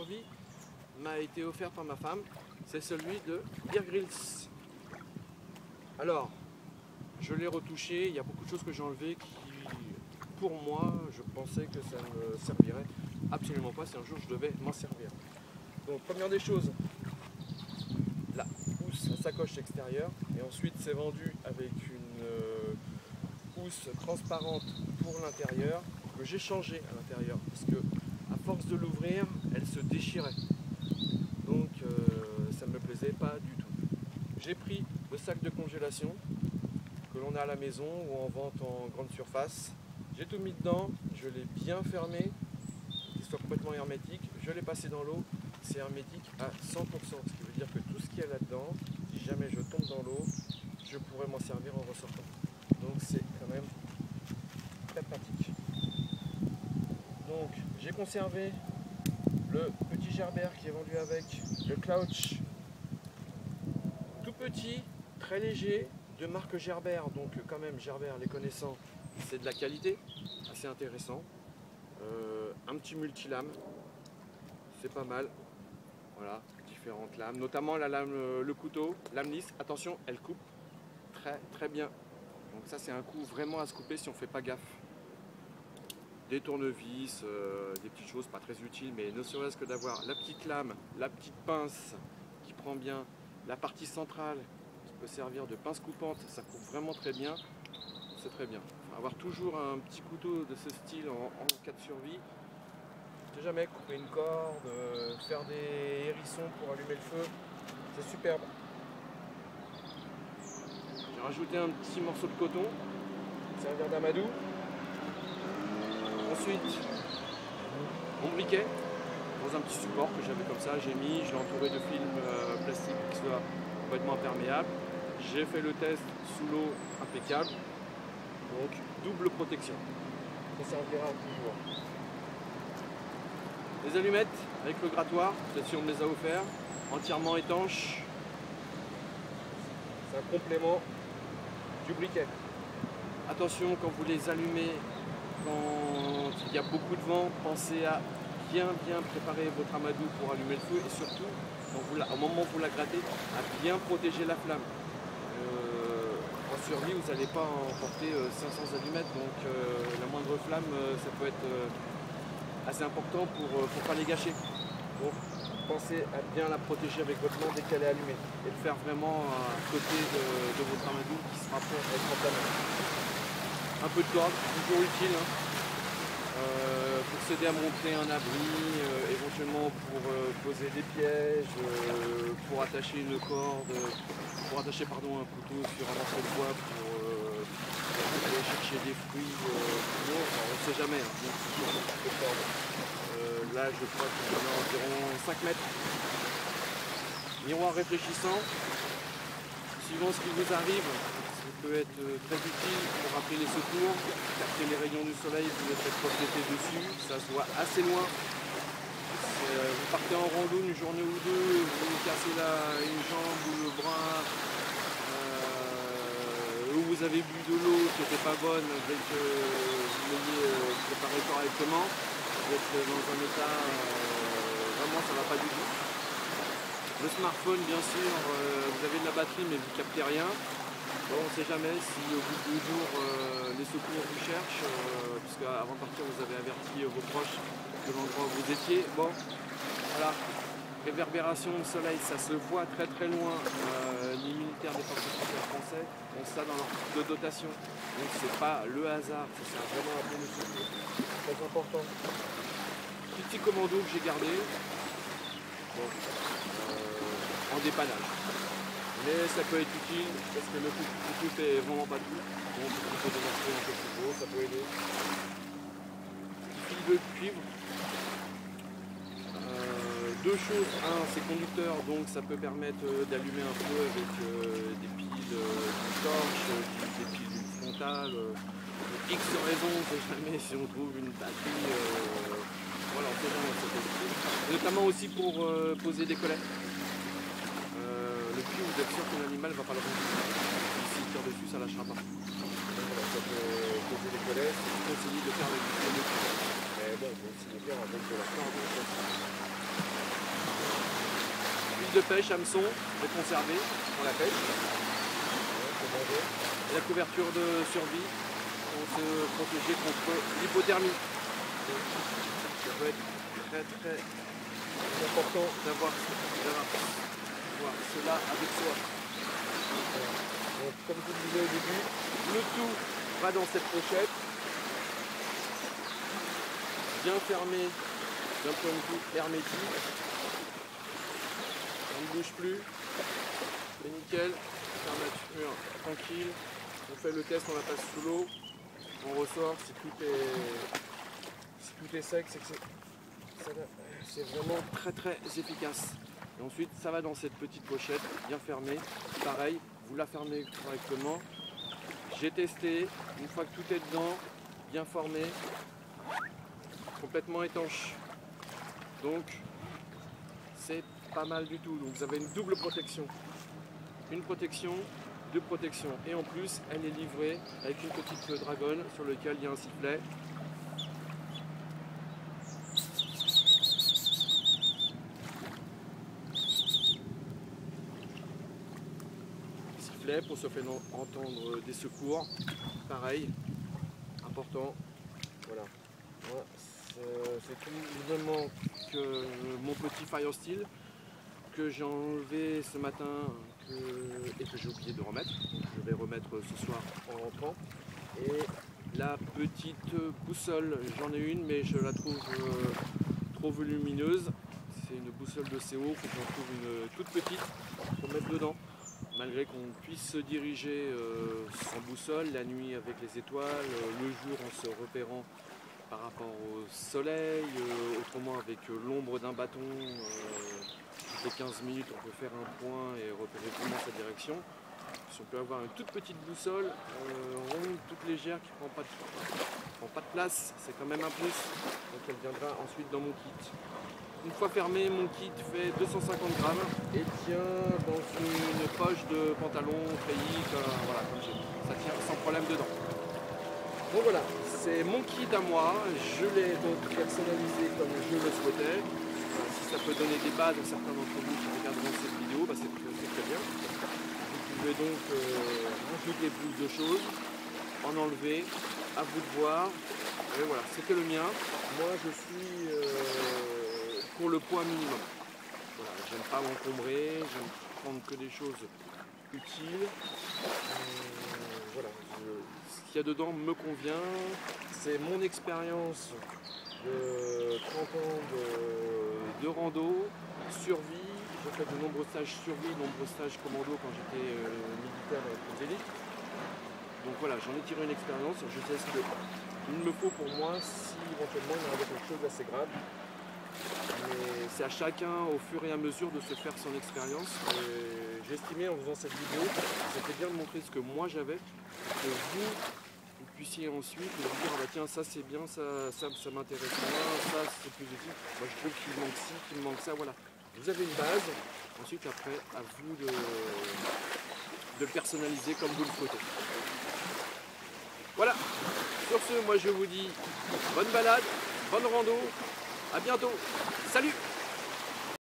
survie m'a été offert par ma femme. C'est celui de Bear Grylls. Alors, je l'ai retouché, il y a beaucoup de choses que j'ai enlevées qui, pour moi, je pensais que ça ne me servirait absolument pas si un jour je devais m'en servir. Donc, première des choses, la housse à sacoche extérieure, et ensuite c'est vendu avec une housse transparente pour l'intérieur, que j'ai changé à l'intérieur, parce que à force de l'ouvrir, elle se déchirait. Donc ça ne me plaisait pas du tout. J'ai pris le sac de congélation que l'on a à la maison ou en vente en grande surface. J'ai tout mis dedans, je l'ai bien fermé, qu'il soit complètement hermétique. Je l'ai passé dans l'eau, c'est hermétique à 100%, ce qui veut dire que tout ce qu'il y a là-dedans, si jamais je tombe dans l'eau, je pourrais m'en servir en ressortant. Donc c'est quand même très pratique. Donc j'ai conservé le petit gerbère qui est vendu avec, le Clouch, tout petit, très léger, de marque Gerbert, donc quand même Gerbert, les connaissants, c'est de la qualité, assez intéressant. Un petit multilame, c'est pas mal, voilà, différentes lames, notamment la lame, le couteau, lame lisse, attention, elle coupe très bien, donc ça c'est un coup vraiment à se couper si on ne fait pas gaffe. Des tournevis, des petites choses pas très utiles, mais ne serait-ce que d'avoir la petite lame, la petite pince qui prend bien, la partie centrale qui peut servir de pince coupante, ça coupe vraiment très bien, c'est très bien. Avoir toujours un petit couteau de ce style en cas de survie, je sais jamais, couper une corde, faire des hérissons pour allumer le feu, c'est superbe. J'ai rajouté un petit morceau de coton, servir d'amadou. Ensuite, mon briquet, dans un petit support que j'avais comme ça, j'ai mis, je l'ai entouré de film plastique qui soit complètement imperméable. J'ai fait le test sous l'eau impeccable, donc double protection. Ça servira toujours. Les allumettes avec le grattoir, celles-ci on me les a offerts, entièrement étanches. C'est un complément du briquet. Attention quand vous les allumez, quand il y a beaucoup de vent, pensez à bien préparer votre amadou pour allumer le feu et surtout, au moment où vous la grattez, à bien protéger la flamme. En survie, vous n'allez pas emporter 500 allumettes, donc la moindre flamme, ça peut être assez important pour ne pas les gâcher. Donc pensez à bien la protéger avec votre main dès qu'elle est allumée et le faire vraiment à côté de votre amadou qui sera prêt à être enflammé. Un peu de corde, toujours utile, hein, pour s'aider à monter un abri, éventuellement pour poser des pièges, pour attacher une corde, pour attacher un couteau sur un morceau de bois pour aller chercher des fruits. Bon, on ne sait jamais, hein, donc toujours un petit peu de corde. Là je crois que j'en ai environ 5 mètres. Miroir réfléchissant, suivant ce qui vous arrive. Peut être très utile pour rappeler les secours, capter les rayons du soleil, vous êtes projeté dessus, ça se voit assez loin. Vous partez en rando une journée ou deux, vous vous cassez une jambe ou le bras, ou vous avez bu de l'eau qui n'était pas bonne, dès que vous l'ayez préparé correctement, vous êtes dans un état, vraiment ça ne va pas du tout. Le smartphone bien sûr, vous avez de la batterie mais vous ne captez rien. Bon, on ne sait jamais si au bout de 2 jours les secours vous cherchent, puisque avant de partir vous avez averti vos proches de l'endroit où vous étiez. Bon, voilà, réverbération de soleil, ça se voit très loin. Les militaires des forces spéciales français ont ça dans leur kit de dotation. Donc c'est pas le hasard, ça sert vraiment à bien le secours. Très important. Petit commando que j'ai gardé, bon, en dépannage. Mais ça peut être utile parce que le couteau fait vraiment pas tout. Donc il faut des morceaux un peu plus gros, ça peut aider. Fil de cuivre. Deux choses. Un, c'est conducteur, donc ça peut permettre d'allumer un feu avec des piles d'une torche, des piles d'une frontale. X raisons, on sait jamais si on trouve une batterie. Voilà, on sait jamais, ça peut être utile. Notamment aussi pour poser des collets. Le cuivre, vous êtes sûr que l'animal ne va pas le rompre. S'il tire dessus, ça ne lâchera pas. Donc voilà, ça peut poser des collets, c'est conseillé de faire avec du cuivre. Mais bon, il faut aussi le faire avec de la corde. fil de pêche, hameçon, est conservé pour la pêche. Et la couverture de survie pour se protéger contre l'hypothermie. Ça peut être très important d'avoir cela avec soi. Donc, comme je vous disais au début, le tout va dans cette pochette, bien fermé d'un point de vue hermétique. On ne bouge plus, c'est nickel, fermeture tranquille. On fait le test, on la passe sous l'eau, on ressort, si tout est sec, c'est vraiment très efficace. Et ensuite ça va dans cette petite pochette bien fermée, pareil, vous la fermez correctement. J'ai testé, une fois que tout est dedans, bien formé, complètement étanche. Donc c'est pas mal du tout. Donc vous avez une double protection. Une protection, deux protections. Et en plus, elle est livrée avec une petite dragonne sur laquelle il y a un sifflet. Sifflet pour se faire entendre des secours. Pareil, important. Voilà. C'est tout. Il me manque mon petit Fire Steel que j'ai enlevé ce matin et que j'ai oublié de remettre. Donc, je vais remettre ce soir en rentrant. Et la petite boussole, j'en ai une mais je la trouve trop volumineuse. C'est une boussole de CO, il faut que j'en trouve une toute petite pour mettre dedans. Malgré qu'on puisse se diriger sans boussole, la nuit avec les étoiles, le jour en se repérant par rapport au soleil, autrement avec l'ombre d'un bâton, toutes les 15 minutes on peut faire un point et repérer vraiment sa direction. Si on peut avoir une toute petite boussole, ronde, toute légère, qui ne prend pas de place, c'est quand même un plus. Donc elle viendra ensuite dans mon kit. Une fois fermé, mon kit fait 250 grammes et tient dans une poche de pantalon treillis, voilà, comme j'ai. Ça tient sans problème dedans. Donc voilà, c'est mon kit à moi, je l'ai donc personnalisé comme je le souhaitais. Si ça peut donner des bases à certains d'entre vous qui regarderont cette vidéo, bah c'est très bien. Vous pouvez donc rajouter plus de choses, en enlever, à vous de voir. Et voilà, c'était le mien. Moi je suis pour le poids minimum. Voilà, j'aime pas m'encombrer, j'aime prendre que des choses utiles. Voilà, ce qu'il y a dedans me convient. C'est mon expérience de 30 ans de rando, survie. J'ai fait de nombreux stages survie, de nombreux stages commando quand j'étais militaire dans les forces d'élite. Donc voilà, j'en ai tiré une expérience. Je sais ce qu'il me faut pour moi si éventuellement il y avait quelque chose d'assez grave. Mais c'est à chacun au fur et à mesure de se faire son expérience. J'ai estimé en faisant cette vidéo, c'était bien de montrer ce que moi j'avais, que vous puissiez ensuite vous dire ah bah tiens ça c'est bien, ça m'intéresse moins, ça c'est plus utile. Moi je trouve qu'il manque ci, qu'il me manque ça, voilà. Vous avez une base, ensuite après à vous de le personnaliser comme vous le souhaitez. Voilà, sur ce moi je vous dis bonne balade, bonne rando. À bientôt. Salut!